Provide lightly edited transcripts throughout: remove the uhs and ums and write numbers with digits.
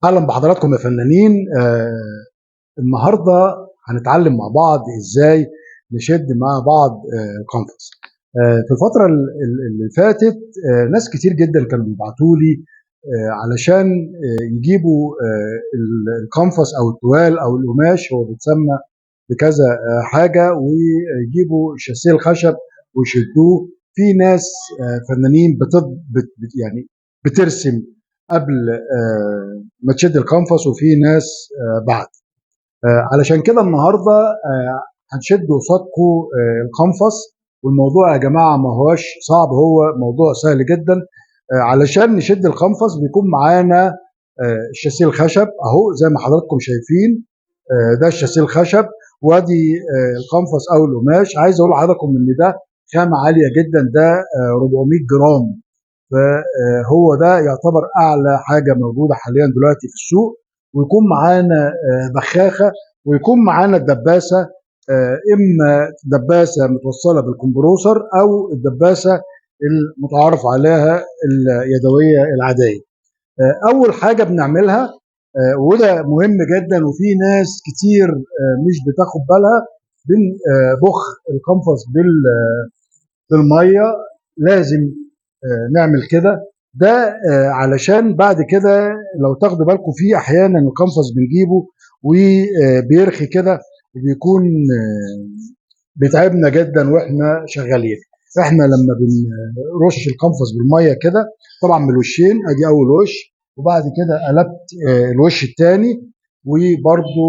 اهلا بحضراتكم يا فنانين. النهارده هنتعلم مع بعض ازاي نشد مع بعض القنفس. في الفتره اللي فاتت ناس كتير جدا كانوا بيبعتوا لي علشان يجيبوا القنفس او التوال او القماش، هو بيتسمى بكذا حاجه، ويجيبوا شاسيه الخشب ويشدوه. في ناس فنانين يعني بترسم قبل ما تشد القنفس، وفي ناس بعد. علشان كده النهارده هنشد قصادكم القنفس، والموضوع يا جماعه ما هوش صعب، هو موضوع سهل جدا. علشان نشد القنفس بيكون معانا الشاسيه الخشب اهو زي ما حضراتكم شايفين. ده الشاسيه الخشب، وادي القنفس او القماش. عايز اقول لحضراتكم ان ده خامه عاليه جدا، ده 400 جرام، فهو ده يعتبر اعلى حاجه موجوده حاليا دلوقتي في السوق. ويكون معانا بخاخه، ويكون معانا الدباسه، اما دباسه متوصله بالكمبروسر او الدباسه المتعارف عليها اليدويه العاديه. اول حاجه بنعملها وده مهم جدا وفي ناس كتير مش بتاخد بالها، بنبخ القنفس بالميه. لازم نعمل كده، ده علشان بعد كده لو تاخدوا بالكم في احيانا القنفس بنجيبه وبيرخي كده، وبيكون بيتعبنا جدا واحنا شغالين. احنا لما بنرش القنفس بالميه كده، طبعا من الوشين، ادي اول وش، وبعد كده قلبت الوش الثاني، وبرده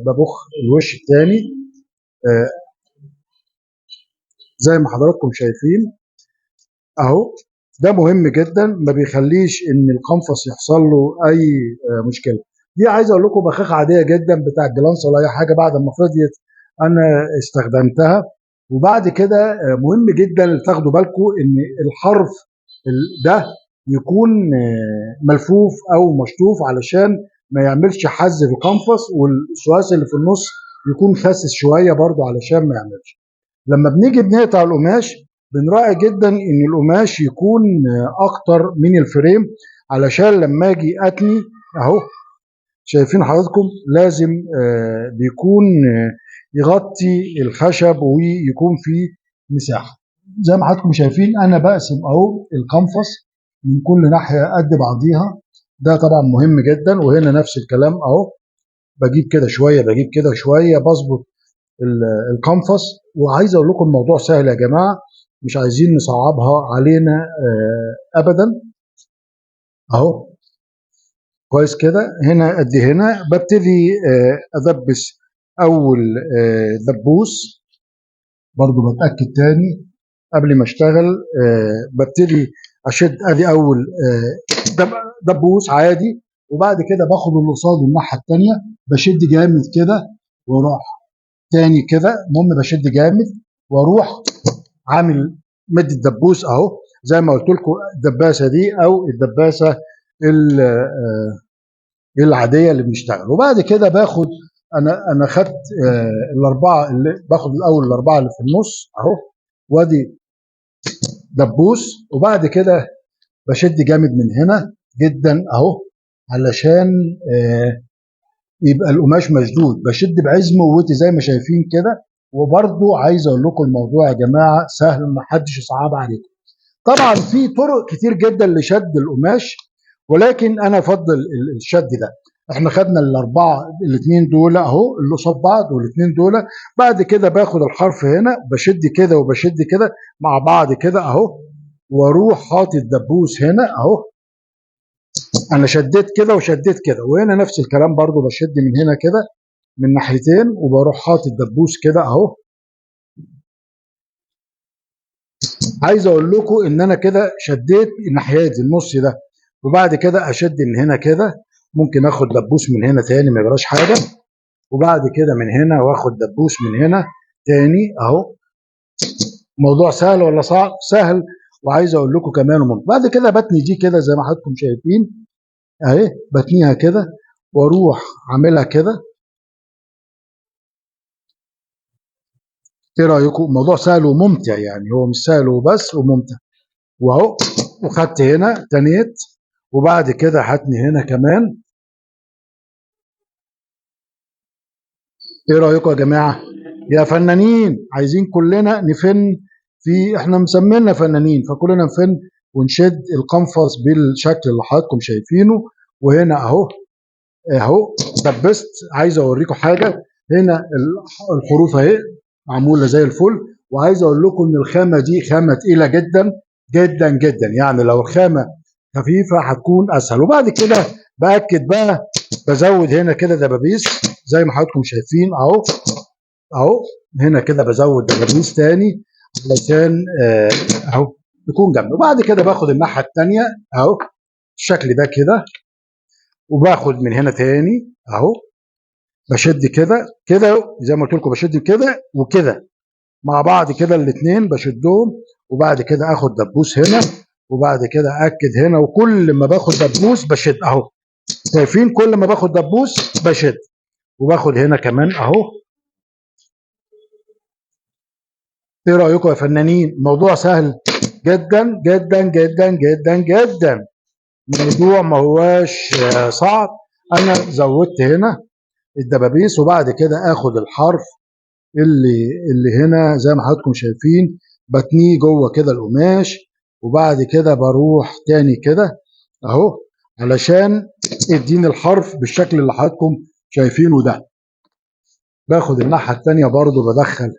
ببخ الوش الثاني زي ما حضراتكم شايفين اهو. ده مهم جدا، ما بيخليش ان القنفس يحصل له اي مشكله. دي عايز اقول لكم بخاخه عاديه جدا بتاع الجلانس ولا اي حاجه، بعد ما فضيت انا استخدمتها. وبعد كده مهم جدا تاخدوا بالكم ان الحرف ده يكون ملفوف او مشطوف علشان ما يعملش حز في القنفس، والسواس اللي في النص يكون خاسس شويه برضو علشان ما يعملش. لما بنيجي بنقطع القماش بنراعي جدا ان القماش يكون اكتر من الفريم، علشان لما اجي اتني اهو شايفين حضراتكم لازم بيكون يغطي الخشب ويكون فيه مساحه. زي ما حضراتكم شايفين انا بقسم اهو القنفس من كل ناحيه قد بعضيها، ده طبعا مهم جدا. وهنا نفس الكلام اهو، بجيب كده شويه بجيب كده شويه، بظبط القنفس. وعايز اقول لكم الموضوع سهل يا جماعه، مش عايزين نصعبها علينا ابدا. اهو كويس كده، هنا قد هنا ببتدي ادبس اول دبوس. برضو بتاكد تاني قبل ما اشتغل، ببتدي اشد ادي اول دبوس عادي، وبعد كده باخد اللي قصاده الناحيه الثانيه بشد جامد كده، واروح تاني كده. المهم بشد جامد واروح عامل مد الدبوس اهو زي ما قلت لكم، الدباسه دي او الدباسه العاديه اللي بنشتغل. وبعد كده باخد انا خدت الاربعه، اللي باخد الاول الاربعه اللي في النص اهو، وادي دبوس. وبعد كده بشد جامد من هنا جدا اهو علشان يبقى القماش مشدود، بشد بعزم وقوتي زي ما شايفين كده. وبرضو عايز اقول لكم الموضوع يا جماعه سهل، ما حدش يصعب عليكم. طبعا في طرق كتير جدا لشد القماش، ولكن انا افضل الشد ده. احنا خدنا الاربعه، الاثنين دول اهو اللي قصاد بعض، والاثنين دول. بعد كده باخد الحرف هنا بشد كده وبشد كده مع بعض كده اهو، واروح حاطط دبوس هنا اهو. انا شديت كده وشديت كده، وهنا نفس الكلام برضو بشد من هنا كده من ناحيتين، وبروح حاطط دبوس كده اهو. عايز اقول لكم ان انا كده شديت الناحيه دي النص ده، وبعد كده اشد من هنا كده. ممكن اخد دبوس من هنا تاني ما يجراش حاجه، وبعد كده من هنا واخد دبوس من هنا تاني اهو. موضوع سهل ولا صعب؟ سهل. وعايز اقول لكم كمان وممكن بعد كده بتني دي كده زي ما حضراتكم شايفين اهي، بتنيها كده واروح عاملها كده. ايه رايكم؟ الموضوع سهل وممتع، يعني هو مش سهل وبس، وممتع. واهو، وخدت هنا تنيت، وبعد كده هتني هنا كمان ايه رايكم يا جماعه؟ يا فنانين عايزين كلنا نفن، في احنا مسمينا فنانين فكلنا نفن ونشد القنفص بالشكل اللي حضراتكم شايفينه. وهنا اهو دبست. عايز اوريكم حاجه، هنا الحروف اهي معموله زي الفل. وعايز اقول لكم ان الخامه دي خامه تقيله جدا جدا جدا، يعني لو الخامه خفيفه هتكون اسهل. وبعد كده باكد بقى، بزود هنا كده دبابيس زي ما حضراتكم شايفين اهو. هنا كده بزود دبابيس تاني علشان اهو تكون جنبي. وبعد كده باخد الناحيه الثانيه اهو الشكل ده كده، وباخد من هنا تاني اهو، بشد كده كده زي ما قلت لكم، بشد كده وكده مع بعض كده الاثنين بشدهم. وبعد كده اخد دبوس هنا، وبعد كده اكد هنا. وكل ما باخد دبوس بشد اهو، شايفين؟ كل ما باخد دبوس بشد. وباخد هنا كمان اهو. ايه رايكم يا فنانين؟ الموضوع سهل جدا جدا جدا جدا جدا، الموضوع ما هواش صعب. انا زودت هنا الدبابيس، وبعد كده اخد الحرف اللي هنا زي ما حضراتكم شايفين، بتنيه جوه كده القماش. وبعد كده بروح تاني كده اهو علشان يديني الحرف بالشكل اللي حضراتكم شايفينه ده. باخد الناحيه التانيه برضو، بدخل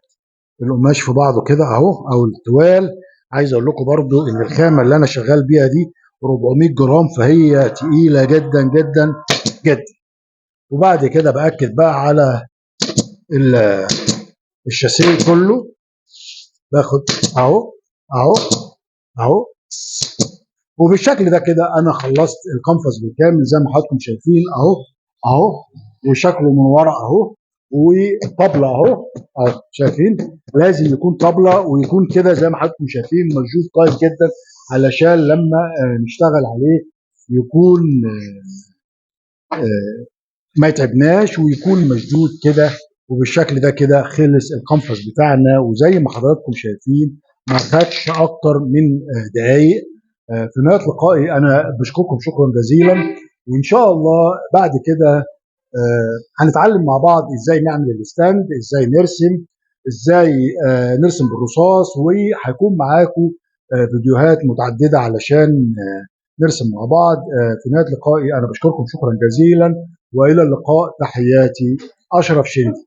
القماش في بعضه كده اهو او التوال. عايز اقول لكم برضو ان الخامه اللي انا شغال بيها دي 400 جرام، فهي تقيله جدا جدا جدا. وبعد كده باكد بقى على الشاسيه كله. باخد اهو اهو اهو. وبالشكل ده كده انا خلصت القنفذ بالكامل زي ما حضراتكم شايفين اهو. وشكله من ورا اهو، والطبله اهو شايفين؟ لازم يكون طبله ويكون كده زي ما حضراتكم شايفين مشدود كويس جدا علشان لما نشتغل عليه يكون ما يتعبناش ويكون مشدود كده. وبالشكل ده كده خلص القنفذ بتاعنا، وزي ما حضراتكم شايفين ما خدش اكتر من دقايق. في نهايه لقائي انا بشكركم شكرا جزيلا، وان شاء الله بعد كده هنتعلم مع بعض ازاي نعمل الستاند، ازاي نرسم، ازاي نرسم بالرصاص. وهيكون معاكم فيديوهات متعدده علشان نرسم مع بعض. في نهايه لقائي انا بشكركم شكرا جزيلا، والى اللقاء. تحياتي، اشرف شندي.